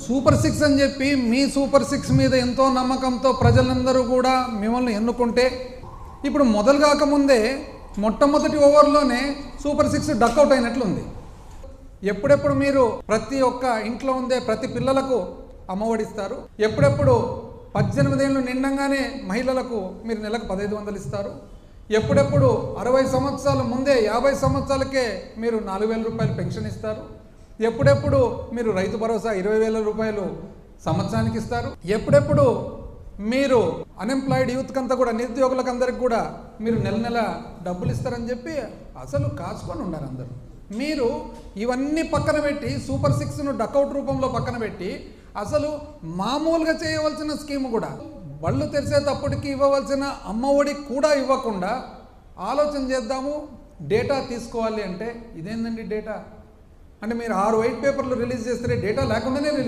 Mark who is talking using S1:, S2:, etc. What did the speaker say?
S1: Super six అని చెప్పి మీ super six మీద ఎంతో నమ్మకంతో ప్రజలందరూ కూడా మిమ్మల్ని ఎన్నుకుంటే ఇప్పుడు మొదలు కాకముందే మొట్టమొదటి ఓవర్లోనే సూపర్ సిక్స్ డక్అవుట్ అయినట్లుంది. ఎప్పుడెప్పుడు మీరు ప్రతి ఒక్క ఇంట్లో ఉండే ప్రతి పిల్లలకు అమ్మఒడిస్తారు, ఎప్పుడెప్పుడు 18 ఏళ్ళు నిండంగానే మహిళలకు మీరు నెలకు 1500 ఇస్తారు, ఎప్పుడెప్పుడు 60 సంవత్సరాల ముందే 50 సంవత్సరాలకే మీరు 4000 రూపాయలు పెన్షన్ ఇస్తారు, ఎప్పుడెప్పుడు మీరు రైతు భరోసా 20,000 రూపాయలు సంవత్సరానికి ఇస్తారు, ఎప్పుడెప్పుడు మీరు అన్ఎంప్లాయిడ్ యూత్కి అంతా కూడా నిరుద్యోగులకు అందరికి కూడా మీరు నెల నెల డబ్బులు ఇస్తారని చెప్పి అసలు కాచుకొని ఉన్నారు అందరూ. మీరు ఇవన్నీ పక్కన పెట్టి సూపర్ సిక్స్ను డక్అవుట్ రూపంలో పక్కన పెట్టి అసలు మామూలుగా చేయవలసిన స్కీమ్ కూడా బళ్ళు తెరిచేటప్పటికి ఇవ్వవలసిన అమ్మఒడి కూడా ఇవ్వకుండా ఆలోచన చేద్దాము డేటా తీసుకోవాలి అంటే ఇదేందండి డేటా? అంటే మీరు 6 వైట్ పేపర్లు రిలీజ్ చేస్తే డేటా లేకుండానే రిలీజ్